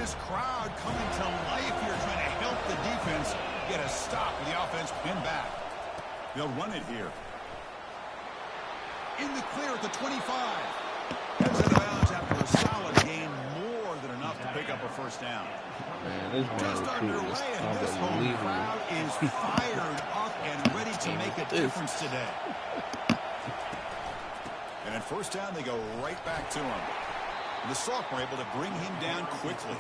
this crowd coming to life here, trying to help the defense get a stop with the offense pinned back. They'll run it here. In the clear at the 25. Heads out of bounds after a solid game, more than enough to pick up a first down. Man, this Just underway, and this home crowd is fired up and ready to make a difference today. And at first down, they go right back to him. The sophomore able to bring him down quickly.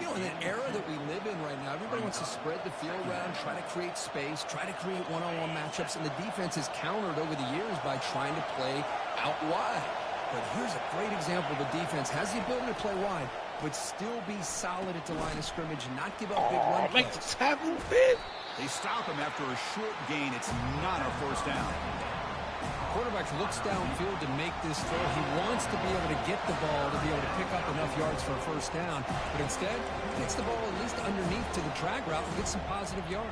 You know, in the era that we live in right now, everybody wants to spread the field around, try to create space, try to create one-on-one matchups, and the defense has countered over the years by trying to play out wide. But here's a great example. The defense has the ability to play wide, but still be solid at the line of scrimmage, not give up big run plays. Make the tackle fit. They stop him after a short gain. It's not a first down. Quarterback looks downfield to make this throw. He wants to be able to get the ball to be able to pick up enough yards for a first down. But instead, he gets the ball at least underneath to the drag route and gets some positive yards.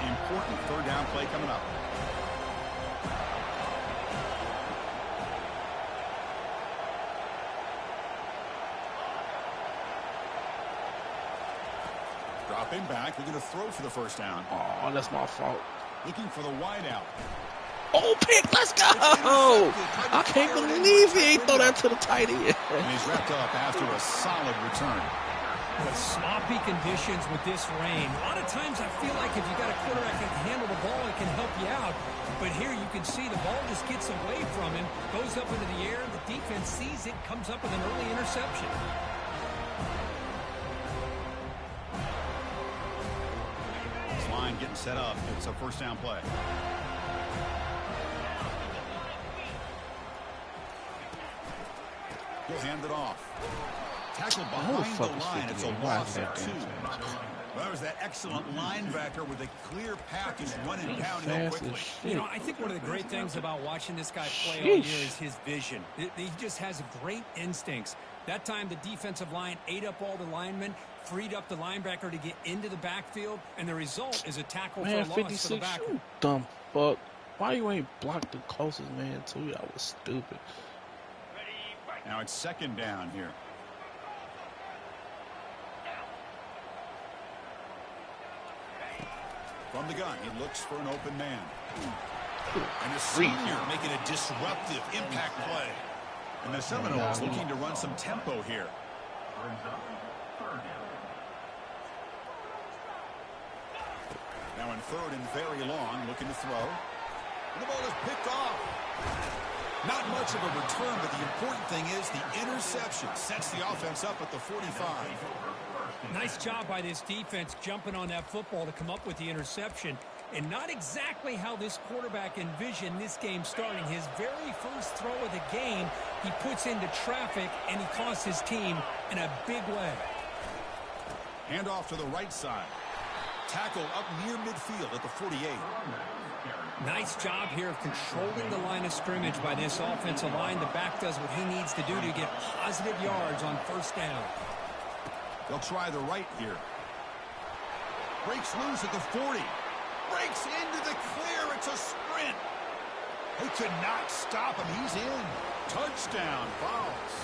Important third down play coming up. Dropping back, looking to throw for the first down. Oh, that's my fault. Looking for the wideout. Oh, pick, let's go! I can't believe he ain't throw that to the tight end. And he's wrapped up after a solid return. With sloppy conditions with this rain, a lot of times I feel like if you got a quarterback that can handle the ball, it can help you out. But here you can see the ball just gets away from him, goes up into the air, the defense sees it, comes up with an early interception. This line getting set up. It's a first down play. He'll hand it off. Tackled behind the line. It's a loss of 2. Well, there's that excellent linebacker with a clear path. He's running downhill quickly. You know, I think one of the great things about watching this guy play all year is his vision. He just has great instincts. That time, the defensive line ate up all the linemen, freed up the linebacker to get into the backfield, and the result is a tackle for a loss 56, for the backer. you dumb fuck. Why you ain't blocked the closest man to you? I was stupid. Now it's second down here. From the gun, he looks for an open man. And a senior making a disruptive impact play. And the Seminoles looking to run some tempo here. Now in third and very long, looking to throw. And the ball is picked off. Not much of a return, but the important thing is the interception sets the offense up at the 45. Nice job by this defense jumping on that football to come up with the interception. And not exactly how this quarterback envisioned this game starting. His very first throw of the game, he puts into traffic, and he costs his team in a big way. Hand off to the right side. Tackle up near midfield at the 48. Nice job here of controlling the line of scrimmage by this offensive line. The back does what he needs to do to get positive yards on first down. They'll try the right here. Breaks loose at the 40. Breaks into the clear. It's a sprint. They could not stop him. He's in. Touchdown. Fouls.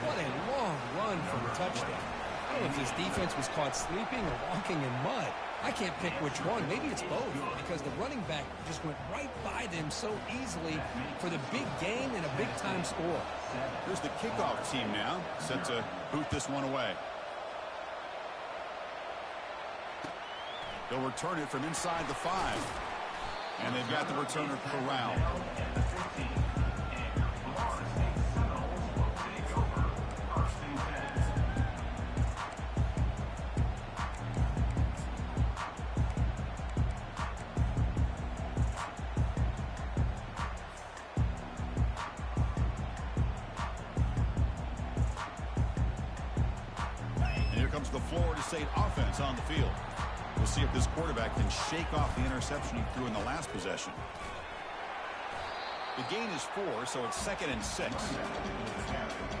What a long run for a touchdown. I don't know if this defense was caught sleeping or walking in mud. I can't pick which one. Maybe it's both, because the running back just went right by them so easily for the big gain and a big-time score. Here's the kickoff team now, set to boot this one away. They'll return it from inside the 5. And they've got the returner corralled. The Florida State offense on the field. We'll see if this quarterback can shake off the interception he threw in the last possession. The gain is 4, so it's 2nd and 6.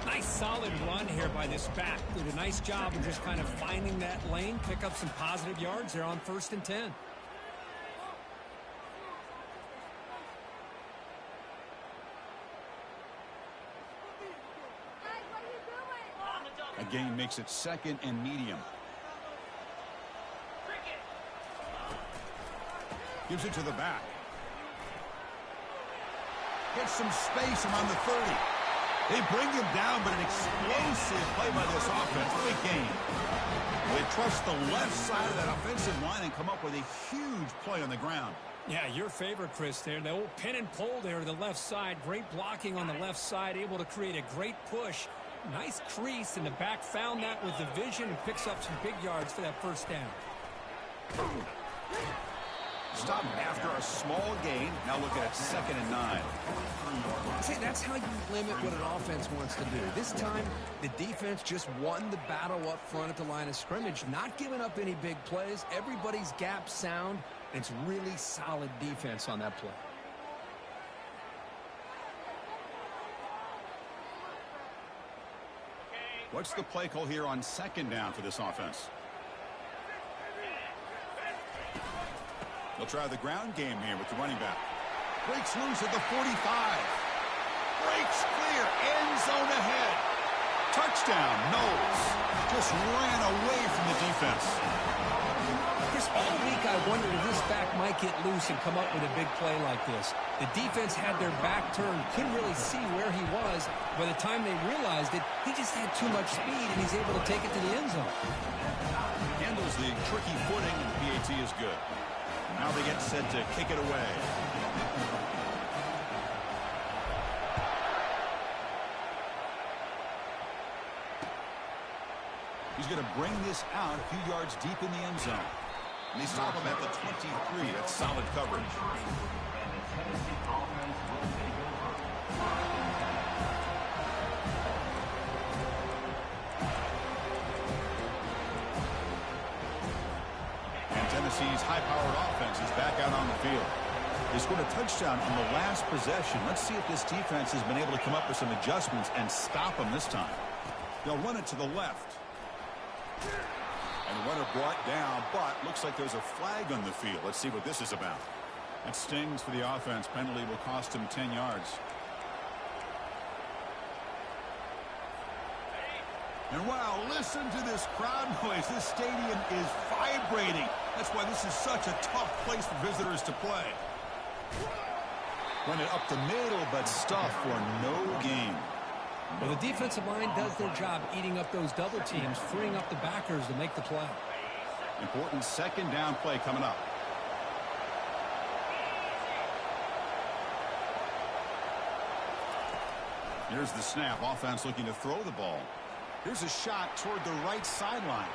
Nice solid run here by this back. Did a nice job of just kind of finding that lane, pick up some positive yards there on 1st and 10. A gain makes it 2nd and medium. Gives it to the back. Gets some space around the 30. They bring him down, but an explosive play by this offense. Big game. They trust the left side of that offensive line and come up with a huge play on the ground. Yeah, your favorite, Chris, there. The old pin and pull there to the left side. Great blocking on the left side, able to create a great push. Nice crease, and the back found that with the vision and picks up some big yards for that first down. Stop after a small gain. Now look at 2nd and 9. See, that's how you limit what an offense wants to do. This time, the defense just won the battle up front at the line of scrimmage, not giving up any big plays. Everybody's gap sound. It's really solid defense on that play. What's the play call here on 2nd down for this offense? They'll try the ground game here with the running back. Breaks loose at the 45. Breaks clear. End zone ahead. Touchdown. Knowles just ran away from the defense. Chris, all week I wondered if this back might get loose and come up with a big play like this. The defense had their back turned, couldn't really see where he was. By the time they realized it, he just had too much speed, and he's able to take it to the end zone. Handles the tricky footing, and the PAT is good. Now they get set to kick it away. He's going to bring this out a few yards deep in the end zone. And they stop him at the 23. That's solid coverage. And Tennessee's high-powered offense is back out on the field. They scored a touchdown on the last possession. Let's see if this defense has been able to come up with some adjustments and stop them this time. They'll run it to the left. And the runner brought down, but looks like there's a flag on the field. Let's see what this is about. That stings for the offense. Penalty will cost him 10 yards. And wow, listen to this crowd noise. This stadium is vibrating. That's why this is such a tough place for visitors to play. Run it up the middle, but stuff for no gain. Well, the defensive line does their job eating up those double teams, freeing up the backers to make the play. Important 2nd down play coming up. Here's the snap. Offense looking to throw the ball. Here's a shot toward the right sideline.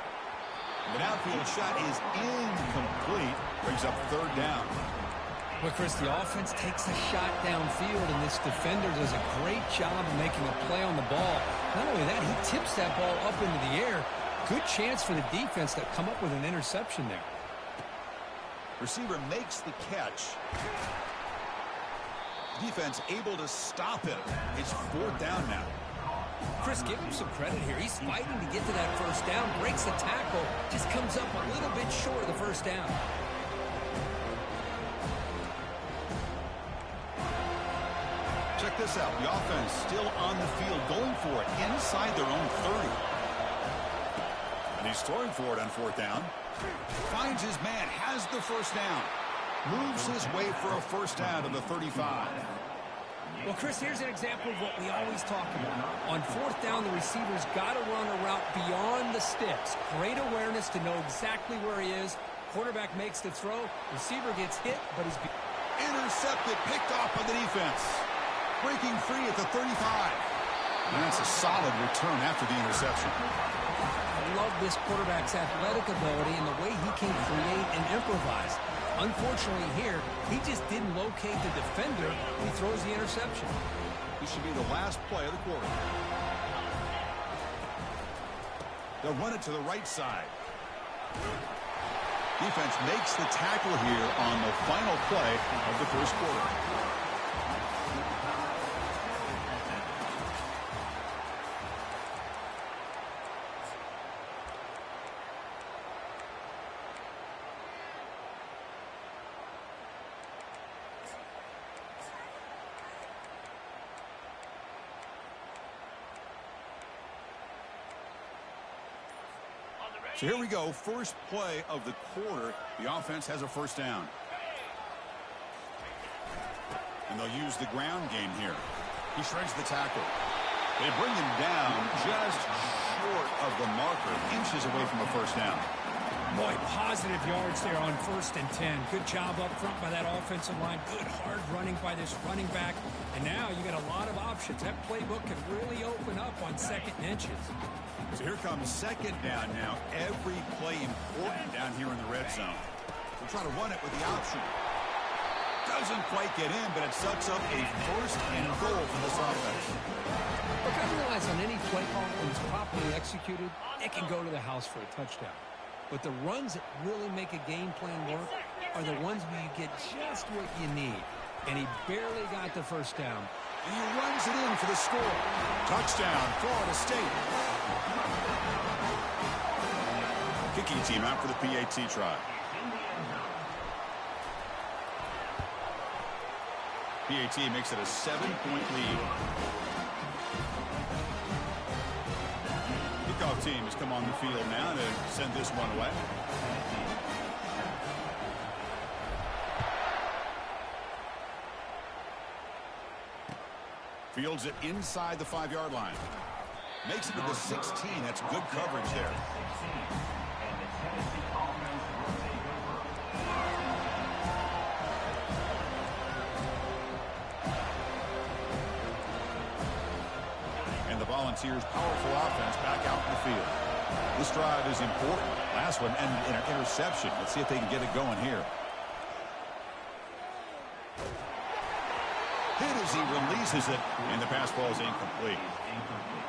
The downfield shot is incomplete. Brings up 3rd down. Well, Chris, the offense takes a shot downfield, and this defender does a great job of making a play on the ball. Not only that, he tips that ball up into the air. Good chance for the defense to come up with an interception there. Receiver makes the catch. Defense able to stop it. It's 4th down now. Chris, give him some credit here. He's fighting to get to that first down, breaks the tackle, just comes up a little bit short of the first down. Check this out. The offense still on the field, going for it inside their own 30. And he's throwing for it on 4th down. Finds his man, has the first down. Moves his way for a first down to the 35. Well, Chris, here's an example of what we always talk about. On 4th down, the receiver's got to run a route beyond the sticks. Great awareness to know exactly where he is. Quarterback makes the throw. Receiver gets hit, but he's intercepted, picked off by the defense. Breaking free at the 35. And that's a solid return after the interception. I love this quarterback's athletic ability and the way he can create and improvise. Unfortunately here, he just didn't locate the defender. He throws the interception. This should be the last play of the quarter. They'll run it to the right side. Defense makes the tackle here on the final play of the first quarter. So here we go, first play of the quarter. The offense has a first down. And they'll use the ground game here. He shreds the tackle. They bring him down just short of the marker, inches away from a first down. Boy, positive yards there on 1st and 10. Good job up front by that offensive line. Good hard running by this running back. And now you got a lot of options. That playbook can really open up on 2nd and inches. So here comes 2nd down now. Every play important down here in the red zone. We'll try to run it with the option. Doesn't quite get in, but it sets up a 1st and goal for this offense. Look, I realize on any play call, when it's properly executed, it can go to the house for a touchdown. But the runs that really make a game plan work are the ones where you get just what you need. And he barely got the first down. And he runs it in for the score. Touchdown, Florida State. Kicking team out for the PAT try. PAT makes it a 7-point lead. Kickoff team has come on the field now to send this one away. Fields it inside the 5-yard line. Makes it to the 16. That's good coverage there. And the Volunteers' powerful offense back out in the field. This drive is important. Last one ended in an interception. Let's see if they can get it going here. Hit as he releases it, and the pass ball is incomplete.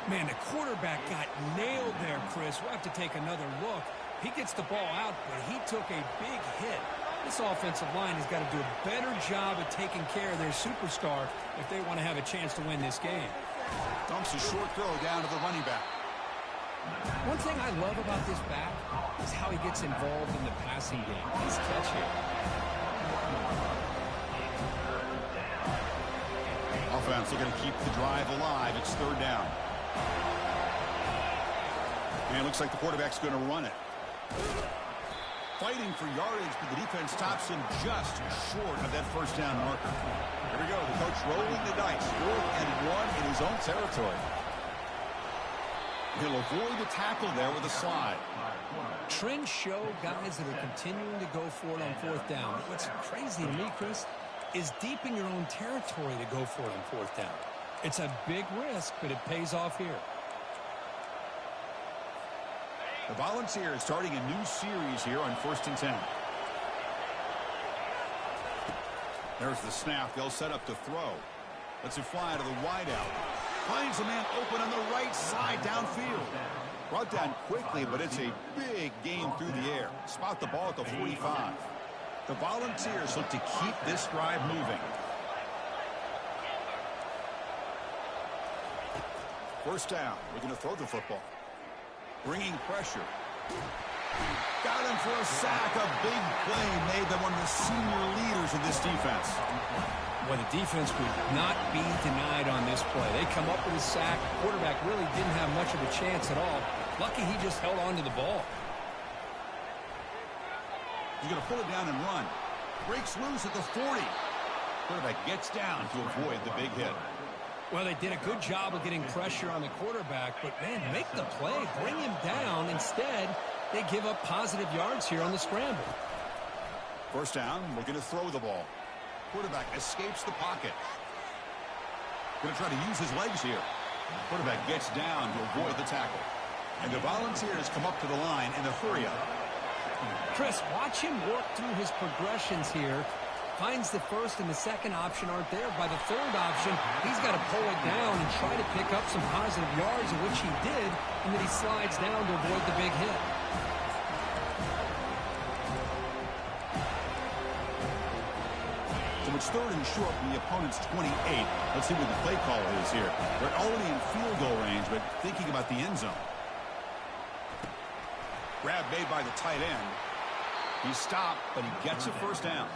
Man, the quarterback got nailed there, Chris. We'll have to take another look. He gets the ball out, but he took a big hit. This offensive line has got to do a better job of taking care of their superstar if they want to have a chance to win this game. Dumps a short throw down to the running back. One thing I love about this back is how he gets involved in the passing game. Nice catch here. Offense looking to keep the drive alive. It's 3rd down. And it looks like the quarterback's going to run it. Fighting for yardage, but the defense stops him just short of that first down marker. Here we go. The coach rolling the dice. 4th and 1 in his own territory. He'll avoid the tackle there with a slide. Trends show guys that are continuing to go for it on 4th down. What's crazy to me, Chris, is deep in your own territory to go for it on 4th down. It's a big risk, but it pays off here. The Volunteers starting a new series here on 1st and 10. There's the snap. They'll set up to throw. Lets it fly to the wideout. Finds a man open on the right side downfield. Brought down quickly, but it's a big game through the air. Spot the ball at the 45. The Volunteers look to keep this drive moving. First down. We're going to throw the football. Bringing pressure. Got him for a sack. A big play made by one of the senior leaders of this defense. Well, the defense would not be denied on this play. They come up with a sack. The quarterback really didn't have much of a chance at all. Lucky he just held on to the ball. He's going to pull it down and run. Breaks loose at the 40. Quarterback gets down to avoid the big hit. Well, they did a good job of getting pressure on the quarterback, but, man, make the play. Bring him down. Instead, they give up positive yards here on the scramble. First down, we're going to throw the ball. Quarterback escapes the pocket. Going to try to use his legs here. Quarterback gets down to avoid the tackle. And the Volunteers come up to the line in a hurry up. Chris, watch him work through his progressions here. Finds the first and the second option aren't there. By the third option, he's got to pull it down and try to pick up some positive yards, of which he did, and then he slides down to avoid the big hit. So it's 3rd and short from the opponent's 28. Let's see what the play call is here. They're already in field goal range, but thinking about the end zone. Grab made by the tight end. He stopped, but he gets a first down.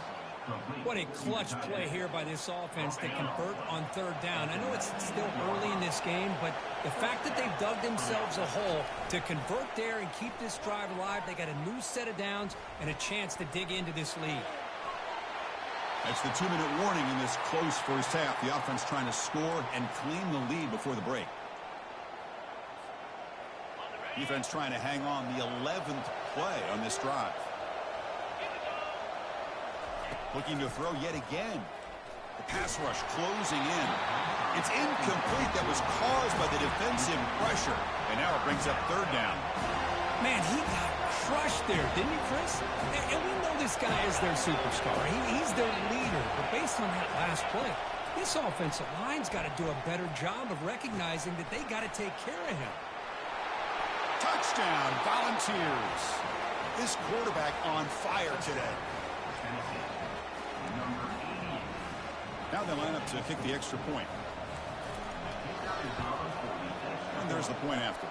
What a clutch play here by this offense to convert on third down. I know it's still early in this game, but the fact that they've dug themselves a hole to convert there and keep this drive alive, they got a new set of downs and a chance to dig into this lead. That's the 2-minute warning in this close first half. The offense trying to score and claim the lead before the break. Defense trying to hang on the 11th play on this drive. Looking to throw yet again. The pass rush closing in. It's incomplete. That was caused by the defensive pressure. And now it brings up third down. Man, he got crushed there, didn't he, Chris? And we know this guy is their superstar. He's their leader. But based on that last play, this offensive line's got to do a better job of recognizing that they got to take care of him. Touchdown, Volunteers. This quarterback on fire today. Now they line up to kick the extra point. And there's the point after.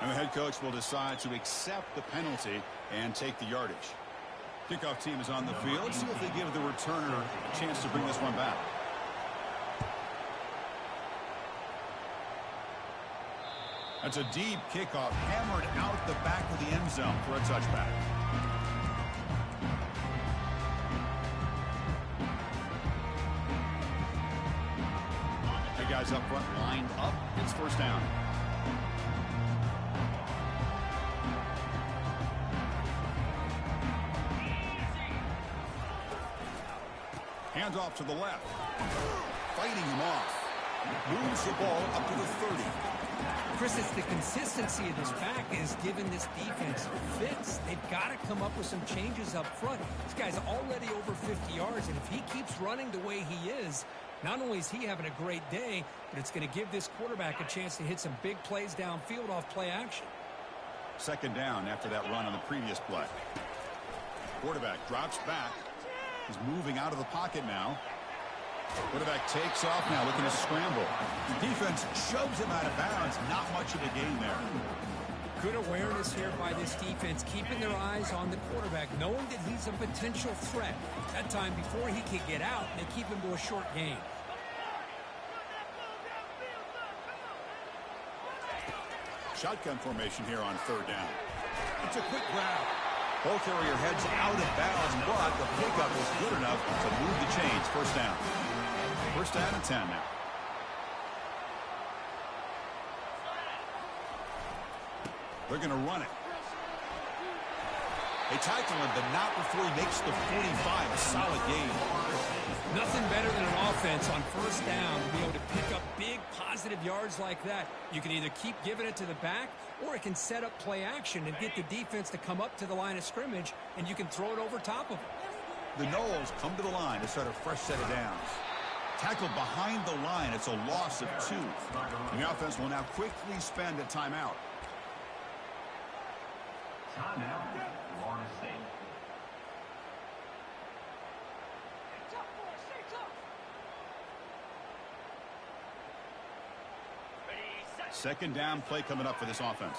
And the head coach will decide to accept the penalty and take the yardage. Kickoff team is on the field. See if they give the returner a chance to bring this one back. That's a deep kickoff, hammered out the back of the end zone for a touchback. The guys up front lined up. It's first down. Hands off to the left. Fighting him off. Moves the ball up to the 30. Chris, it's the consistency of this back is giving this defense fits. They've got to come up with some changes up front. This guy's already over 50 yards, and if he keeps running the way he is, not only is he having a great day, but it's going to give this quarterback a chance to hit some big plays downfield off play action. Second down after that run on the previous play. Quarterback drops back. He's moving out of the pocket now. Quarterback takes off now, looking to scramble. The defense shoves him out of bounds. Not much of a gain there. Good awareness here by this defense, keeping their eyes on the quarterback, knowing that he's a potential threat. That time before he could get out, they keep him to a short gain. Shotgun formation here on third down. It's a quick grab. Ball carrier heads out of bounds, but the pickup was good enough to move the chains. First down. First down and 10 now. They're going to run it. They tackle him, but not before he makes the 45. A solid gain. Nothing better than an offense on first down to be able to pick up big positive yards like that. You can either keep giving it to the back, or it can set up play action and get the defense to come up to the line of scrimmage, and you can throw it over top of them. The Noles come to the line to start a fresh set of downs. Tackled behind the line. It's a loss of 2. And the offense will now quickly spend a timeout. Timeout, Florida State. Second down play coming up for this offense.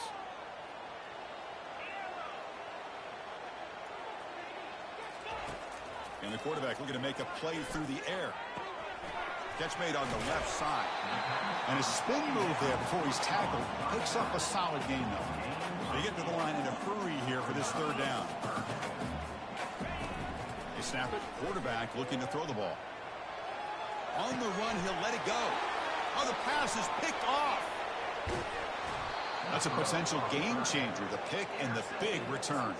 And the quarterback looking to make a play through the air. Catch made on the left side. And a spin move there before he's tackled. Picks up a solid gain, though. They get to the line in a hurry here for this third down. They snap it. Quarterback looking to throw the ball. On the run, he'll let it go. Oh, the pass is picked off. That's a potential game changer, the pick and the big return.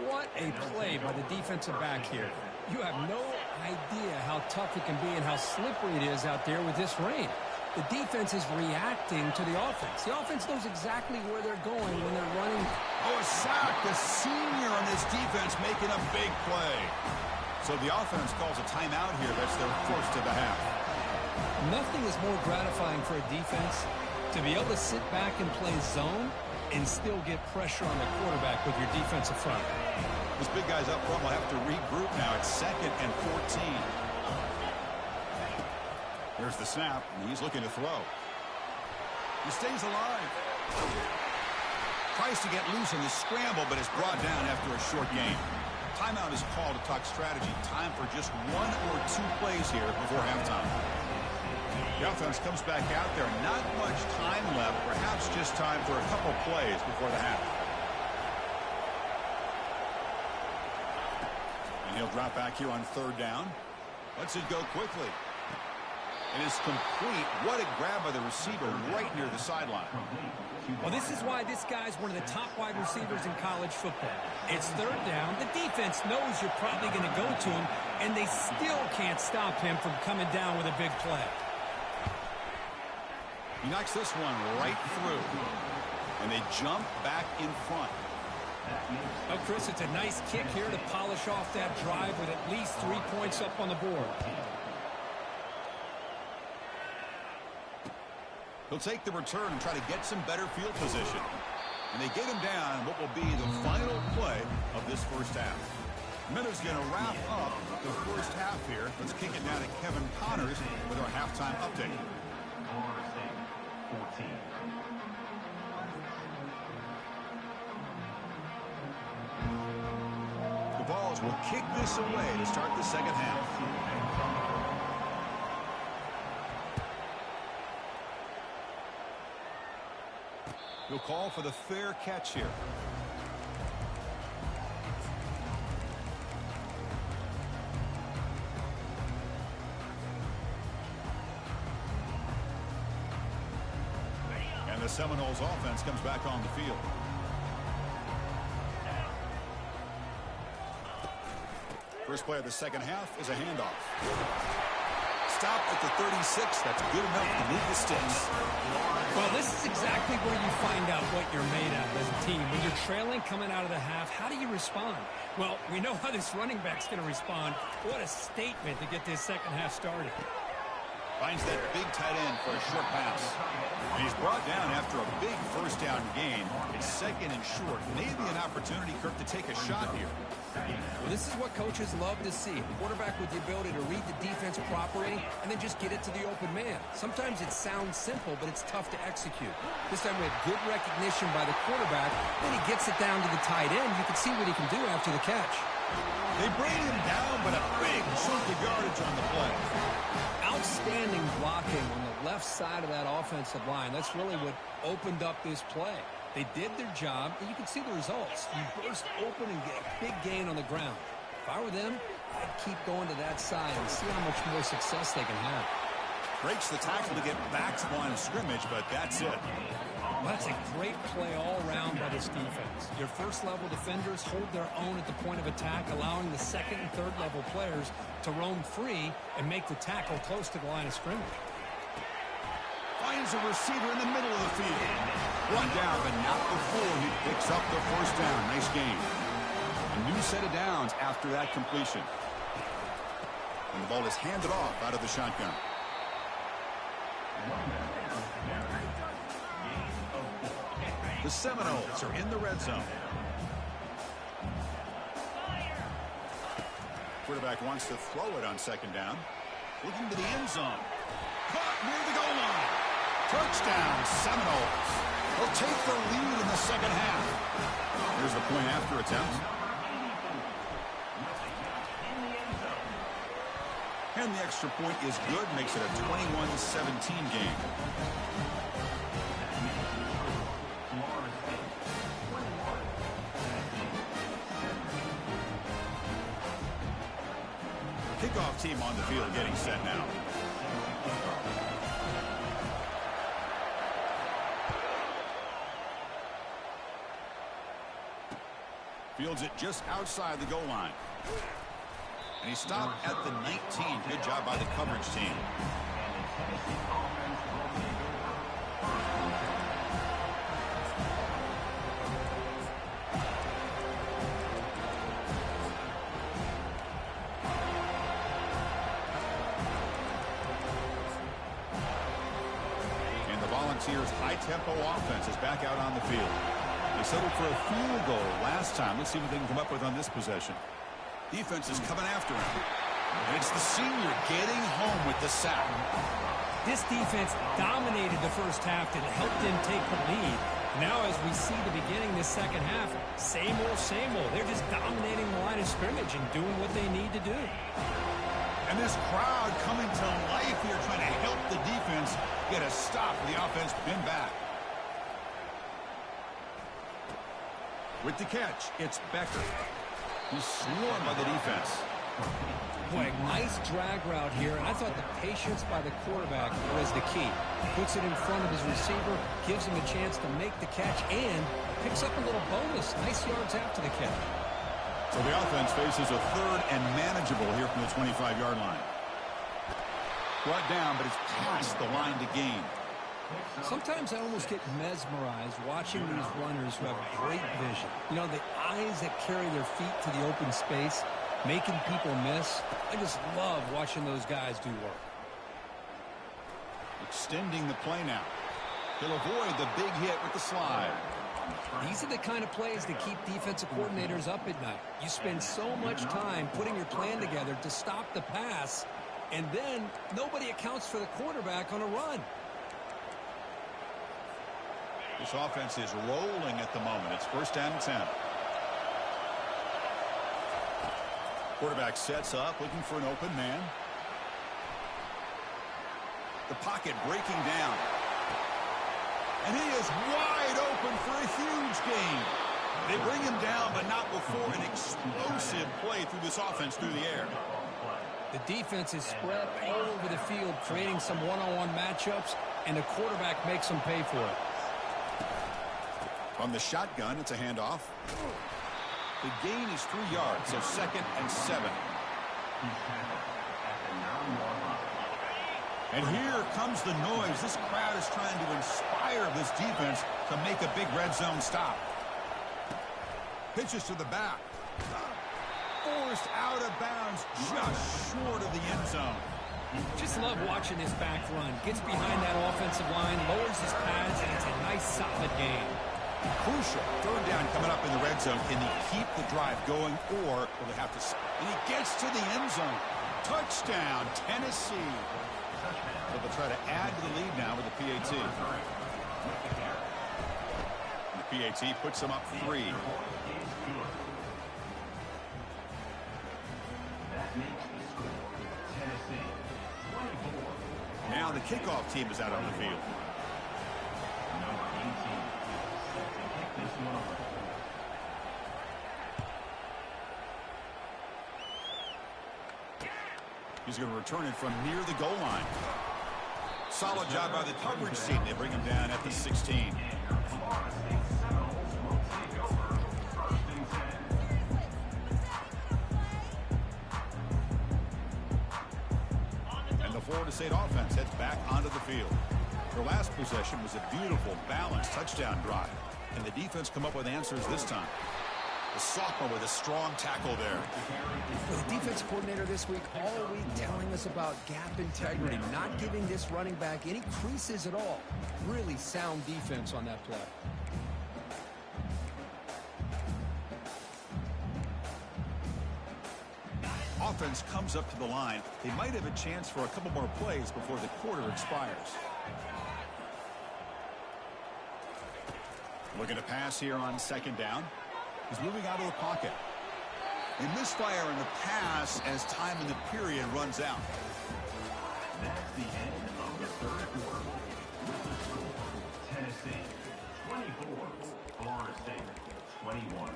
What a play by the defensive back here. You have no idea how tough it can be and how slippery it is out there with this rain. The defense is reacting to the offense. The offense knows exactly where they're going when they're running. Oh, a sack. The senior on this defense making a big play. So the offense calls a timeout here. That's their first of the half. Nothing is more gratifying for a defense to be able to sit back and play zone and still get pressure on the quarterback with your defensive front. Those big guys up front will have to regroup now. It's 2nd and 14. Here's the snap, and he's looking to throw. He stays alive. Tries to get loose in the scramble, but is brought down after a short gain. Timeout is called to talk strategy. Time for just 1 or 2 plays here before halftime. The offense comes back out there. Not much time left. Perhaps just time for a couple plays before the half. And he'll drop back here on 3rd down. Lets it go quickly. It is complete. What a grab by the receiver right near the sideline. Well, this is why this guy's one of the top wide receivers in college football. It's 3rd down. The defense knows you're probably going to go to him, and they still can't stop him from coming down with a big play. He knocks this one right through, and they jump back in front. Well, Chris, it's a nice kick here to polish off that drive with at least 3 points up on the board. He'll take the return and try to get some better field position. And they get him down what will be the final play of this first half. Miller's going to wrap up the first half here. Let's kick it down to Kevin Connors with our halftime update. Florida State, 14. The Vols will kick this away to start the second half. He'll call for the fair catch here. And the Seminoles offense comes back on the field. First play of the second half is a handoff. Stop at the 36. That's good enough to move the sticks. Well, this is exactly where you find out what you're made of as a team. When you're trailing coming out of the half, how do you respond? Well, we know how this running back's going to respond. What a statement to get this second half started. Finds that big tight end for a short pass. And he's brought down after a big first down gain. It's 2nd and short. Maybe an opportunity, Kirk, to take a shot here. Well, this is what coaches love to see. A quarterback with the ability to read the defense properly and then just get it to the open man. Sometimes it sounds simple, but it's tough to execute. This time we have good recognition by the quarterback. Then he gets it down to the tight end. You can see what he can do after the catch. They bring him down, but a big chunk of yardage on the play. Outstanding blocking on the left side of that offensive line. That's really what opened up this play. They did their job, and you can see the results. You burst open and get a big gain on the ground. If I were them, I'd keep going to that side and see how much more success they can have. Breaks the tackle to get back to the line of scrimmage, but that's it. Well, that's a great play all around by this defense. Your first-level defenders hold their own at the point of attack, allowing the second and third-level players to roam free and make the tackle close to the line of scrimmage. Finds a receiver in the middle of the field. Run down, but not before he picks up the first down. Nice game. A new set of downs after that completion. And the ball is handed off out of the shotgun. The Seminoles are in the red zone. Quarterback wants to throw it on 2nd down. Looking to the end zone. Caught near the goal line. Touchdown, Seminoles. They'll take the lead in the second half. Here's the point after attempt. And the extra point is good. Makes it a 21-17 game. Kickoff team on the field getting set now. Fields it just outside the goal line. And he stopped at the 19. Good job by the coverage team. And the Volunteers' high-tempo offense is back out on the field. They settled for a field goal last time. Let's see what they can come up with on this possession. Defense is coming after him. And it's the senior getting home with the sack. This defense dominated the first half and helped them take the lead. Now, as we see the beginning this second half, same old, same old. They're just dominating the line of scrimmage and doing what they need to do. And this crowd coming to life here, trying to help the defense get a stop for the offense pin back. With the catch, it's Becker. He's swarmed by the defense. Boy, nice drag route here, and I thought the patience by the quarterback was the key. Puts it in front of his receiver, gives him a chance to make the catch, and picks up a little bonus. Nice yards after the catch. So the offense faces a third and manageable here from the 25-yard line. Brought down, but it's past the line to gain. Sometimes I almost get mesmerized watching these runners who have great vision. You know, the eyes that carry their feet to the open space, making people miss. I just love watching those guys do work. Extending the play now. He'll avoid the big hit with the slide. These are the kind of plays that keep defensive coordinators up at night. You spend so much time putting your plan together to stop the pass, and then nobody accounts for the quarterback on a run. This offense is rolling at the moment. It's first down and 10. Quarterback sets up, looking for an open man. The pocket breaking down. And he is wide open for a huge gain. They bring him down, but not before an explosive play through this offense through the air. The defense is spread all over the field, creating some one-on-one matchups, and the quarterback makes them pay for it. From the shotgun, it's a handoff. The gain is 3 yards, so 2nd and 7. And here comes the noise. This crowd is trying to inspire this defense to make a big red zone stop. Pitches to the back. Forced out of bounds, just short of the end zone. Just love watching this back run. Gets behind that offensive line, lowers his pads, and it's a nice, solid gain. Crucial. Third down coming up in the red zone. Can he keep the drive going, or will they have to... And he gets to the end zone. Touchdown, Tennessee. So they'll try to add to the lead now with the PAT. And the PAT puts them up 3. Now the kickoff team is out on the field. He's going to return it from near the goal line. Solid job by the coverage team. They bring him down at the 16. And the Florida State offense heads back onto the field. Their last possession was a beautiful, balanced touchdown drive. And the defense come up with answers this time. The sophomore with a strong tackle there. The defense coordinator this week all week telling us about gap integrity, not giving this running back any creases at all. Really sound defense on that play. Offense comes up to the line. They might have a chance for a couple more plays before the quarter expires. Looking to pass here on 2nd down. He's moving out of the pocket. They misfire in the pass as time in the period runs out. That's the end of the third quarter. Tennessee 24, Florida State 21.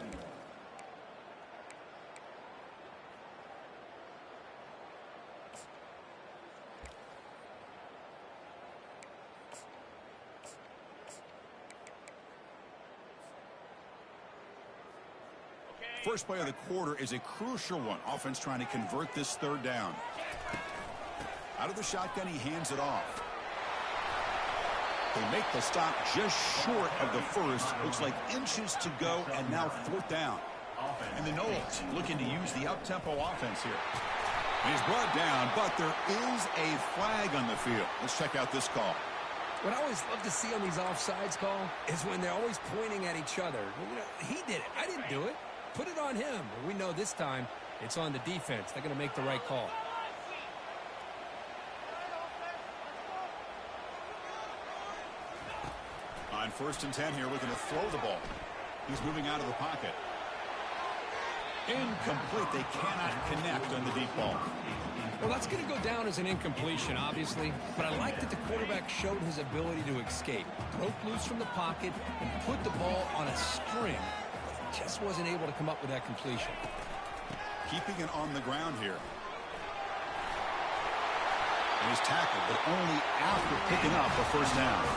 First play of the quarter is a crucial one. Offense trying to convert this 3rd down. Out of the shotgun, he hands it off. They make the stop just short of the first. Looks like inches to go, and now 4th down. And the Noles looking to use the up-tempo offense here. And he's brought down, but there is a flag on the field. Let's check out this call. What I always love to see on these offsides call is when they're always pointing at each other. You know, he did it. I didn't do it. Put it on him. But we know this time it's on the defense. They're going to make the right call. On 1st and 10 here, looking to throw the ball. He's moving out of the pocket. Incomplete. They cannot connect on the deep ball. Well, that's going to go down as an incompletion, obviously, but I like that the quarterback showed his ability to escape, broke loose from the pocket, and put the ball on a string, but just wasn't able to come up with that completion. Keeping it on the ground here. And he's tackled, but only after picking up a first down.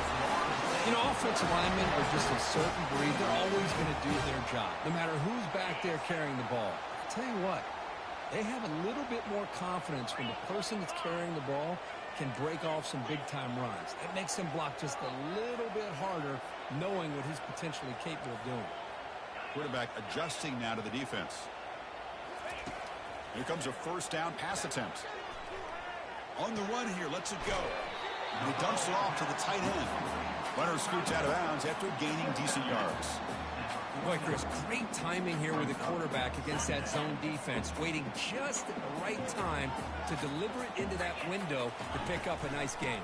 You know, offensive linemen are just a certain breed. They're always going to do their job, no matter who's back there carrying the ball. I'll tell you what, they have a little bit more confidence when the person that's carrying the ball can break off some big-time runs. It makes them block just a little bit harder, knowing what he's potentially capable of doing. Quarterback adjusting now to the defense. Here comes a first down pass attempt. On the run here, lets it go. And he dumps it off to the tight end. Runner scoots out of bounds after gaining decent yards. Boy, Chris, great timing here with the quarterback against that zone defense, waiting just at the right time to deliver it into that window to pick up a nice gain.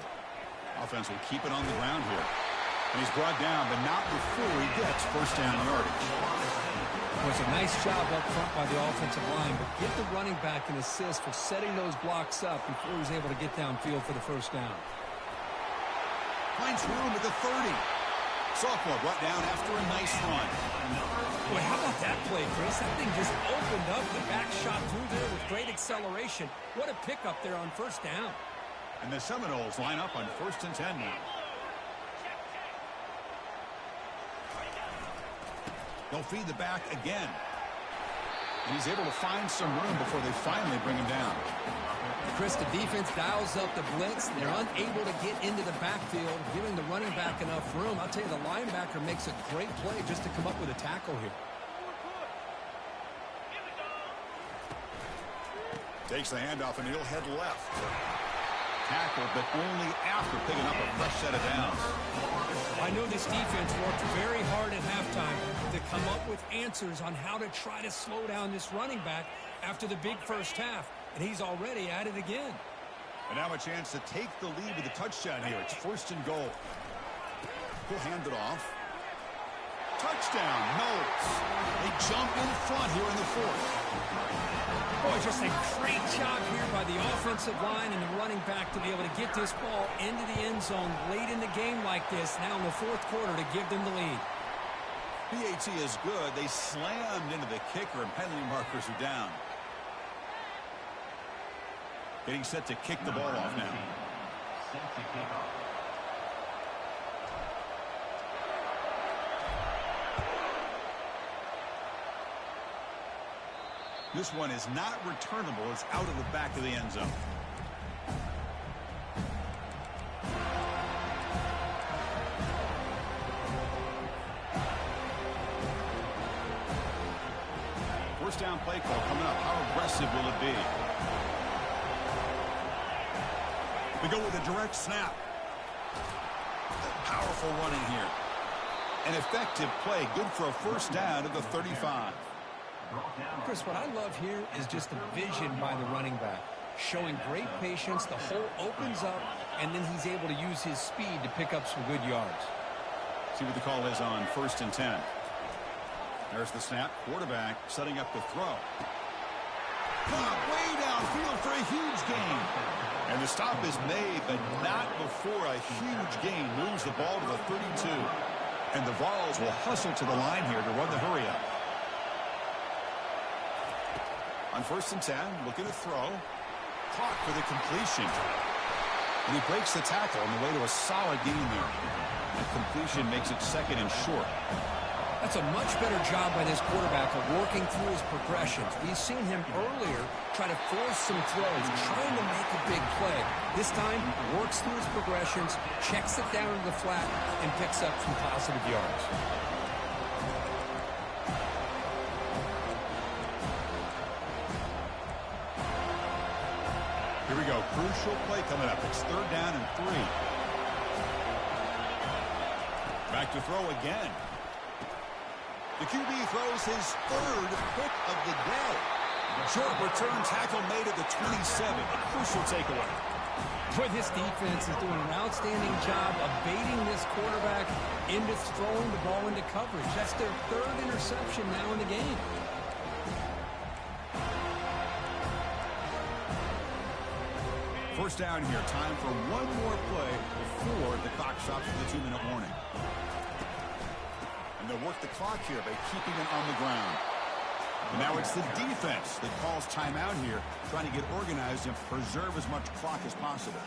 Offense will keep it on the ground here. And he's brought down, but not before he gets first down yardage. It was a nice job up front by the offensive line, but give the running back an assist for setting those blocks up before he was able to get downfield for the first down. Finds room at the 30. Sophomore brought down after a nice run. Boy, how about that play, Chris? That thing just opened up. The back shot through there with great acceleration. What a pickup there on first down. And the Seminoles line up on 1st and 10 now. They'll feed the back again. And he's able to find some room before they finally bring him down. Chris, the defense dials up the blitz. They're unable to get into the backfield, giving the running back enough room. I'll tell you, the linebacker makes a great play just to come up with a tackle here. Takes the handoff, and he'll head left. Tackled, but only after picking up a fresh set of downs. I know this defense worked very hard at halftime to come up with answers on how to try to slow down this running back after the big first half. And he's already at it again. And now a chance to take the lead with a touchdown here. It's 1st and goal. He'll hand it off. Touchdown, Knowles. They jump in front here in the 4th. Boy, just a great job here by the offensive line and the running back to be able to get this ball into the end zone late in the game like this, now in the 4th quarter, to give them the lead. PAT is good. They slammed into the kicker, and penalty markers are down. Getting set to kick the ball off now. Set to kick off. This one is not returnable. It's out of the back of the end zone. First down play call coming up. How aggressive will it be? We go with a direct snap. Powerful running here. An effective play. Good for a first down at the 35. Chris, what I love here is just the vision by the running back. Showing great patience. The hole opens up, and then he's able to use his speed to pick up some good yards. See what the call is on 1st and 10. There's the snap. Quarterback setting up the throw. Caught way downfield for a huge gain. And the stop is made, but not before a huge gain moves the ball to the 32. And the Vols will hustle to the line here to run the hurry up. On 1st and 10, looking to throw. Caught for the completion. And he breaks the tackle on the way to a solid gain there. And completion makes it 2nd and short. That's a much better job by this quarterback of working through his progressions. We've seen him earlier try to force some throws, trying to make a big play. This time, works through his progressions, checks it down to the flat, and picks up some positive yards. Here we go. Crucial play coming up. It's 3rd down and 3. Back to throw again. The QB throws his 3rd pick of the day. Short return tackle made at the 27. A crucial takeaway. Boy, this defense is doing an outstanding job of baiting this quarterback into throwing the ball into coverage. That's their third interception now in the game. First down here. Time for one more play before the clock stops for the 2-minute warning. And they'll work the clock here by keeping it on the ground. And now it's the defense that calls timeout here, trying to get organized and preserve as much clock as possible.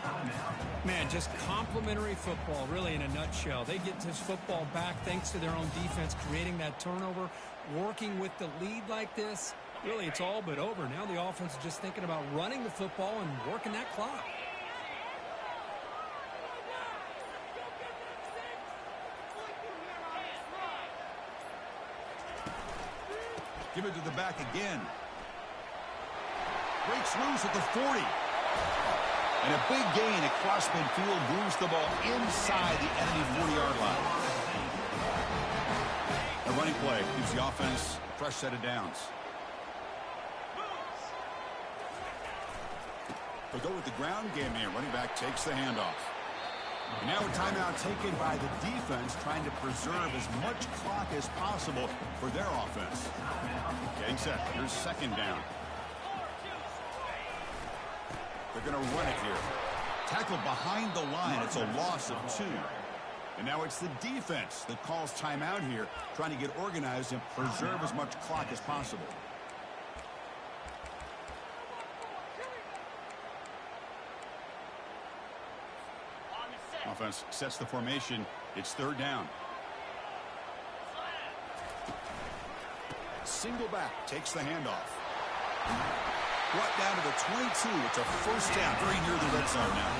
Man, just complimentary football, really, in a nutshell. They get this football back thanks to their own defense, creating that turnover, working with the lead like this. Really, it's all but over. Now the offense is just thinking about running the football and working that clock. Give it to the back again. Breaks loose at the 40. And a big gain across midfield moves the ball inside the enemy 40-yard line. A running play gives the offense a fresh set of downs. They'll go with the ground game here. Running back takes the handoff. And now a timeout taken by the defense, trying to preserve as much clock as possible for their offense. Getting set. Here's second down. They're going to run it here. Tackled behind the line. It's a loss of 2. And now it's the defense that calls timeout here, trying to get organized and preserve as much clock as possible. Offense sets the formation. It's third down. Single back takes the handoff. Brought down to the 22. It's a first down, very near the red zone now.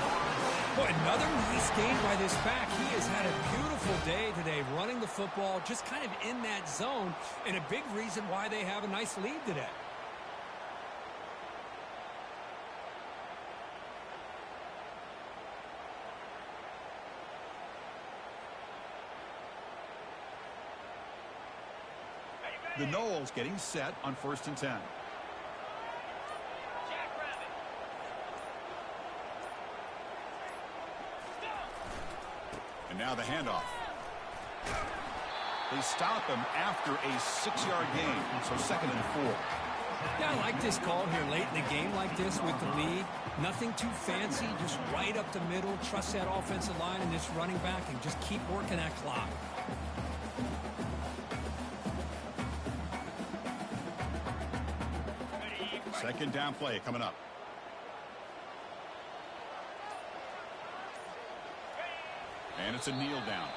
Boy, another nice gain by this back. He has had a beautiful day today running the football, just kind of in that zone, and a big reason why they have a nice lead today. The Noles getting set on 1st and 10. And now the handoff. They stop him after a 6-yard gain, so 2nd and 4. Yeah, I like this call here late in the game like this with the lead. Nothing too fancy, just right up the middle. Trust that offensive line and this running back and just keep working that clock. Second down play coming up. And it's a kneel down.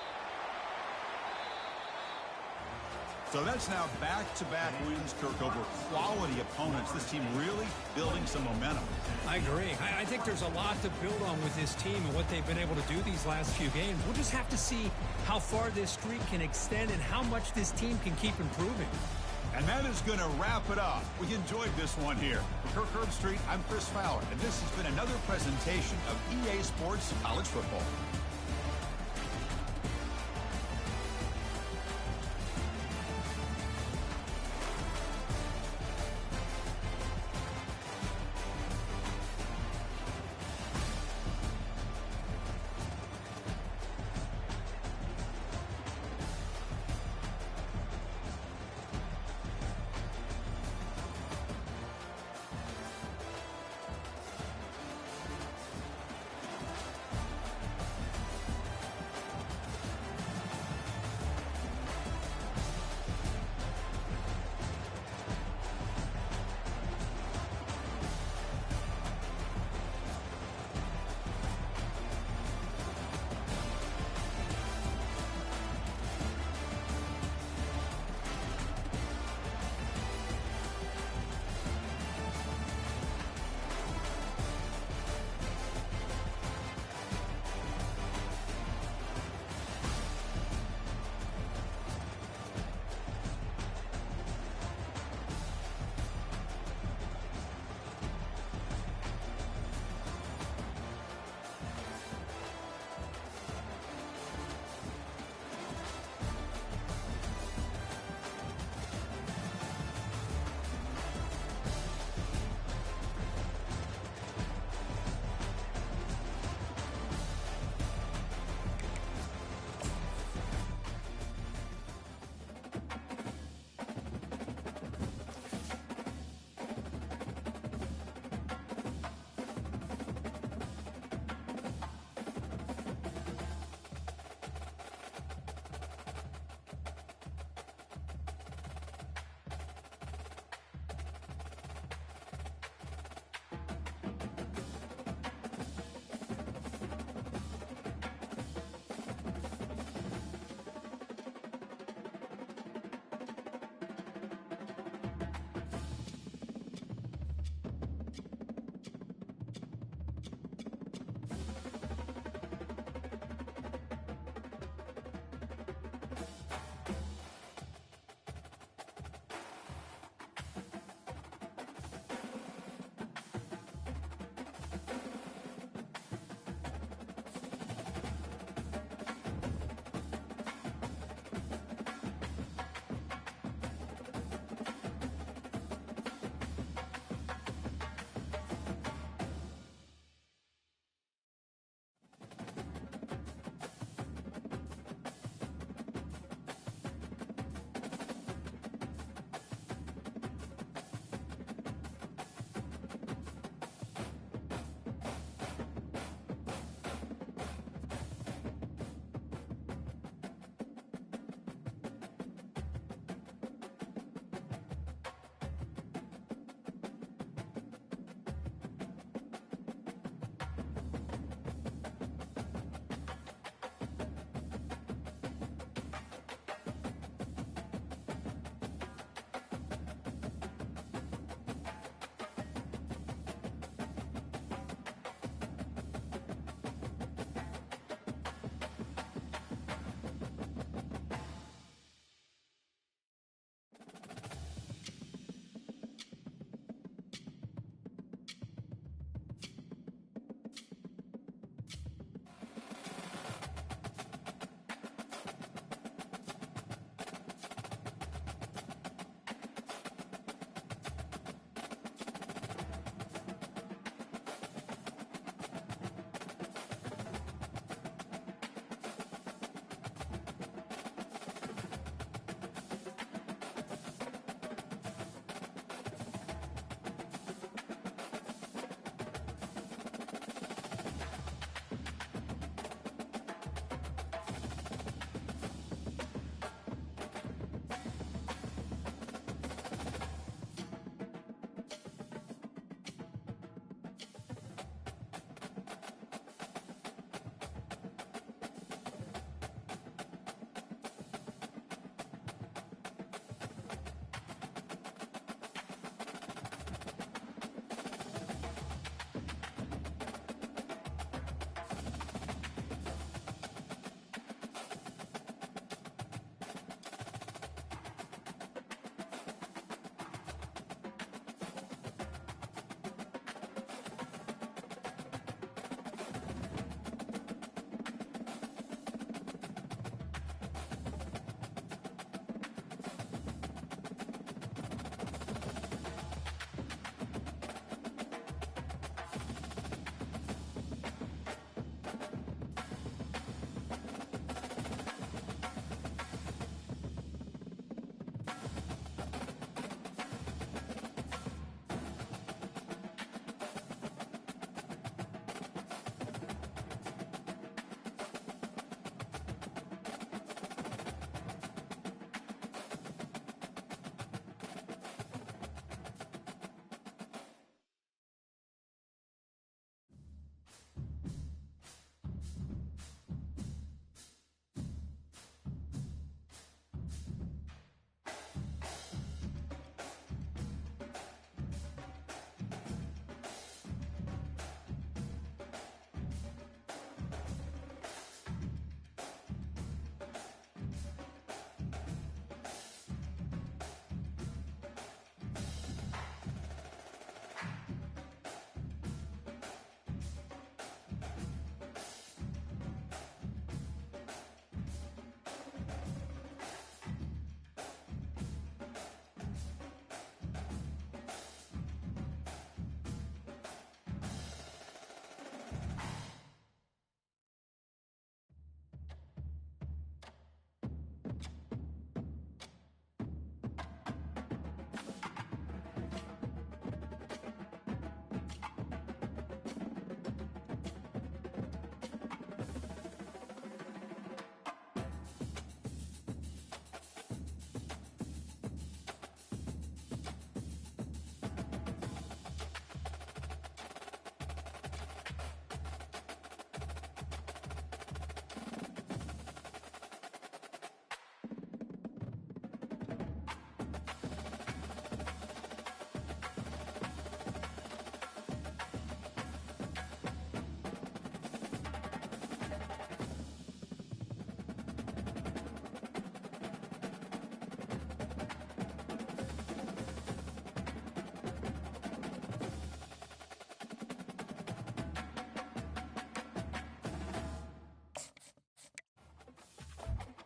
So that's now back-to-back wins, Kirk, over quality opponents. This team really building some momentum. I agree. I think there's a lot to build on with this team and what they've been able to do these last few games. We'll just have to see how far this streak can extend and how much this team can keep improving. And that is going to wrap it up. We enjoyed this one here. For Kirk Herbstreit, I'm Chris Fowler, and this has been another presentation of EA Sports College Football.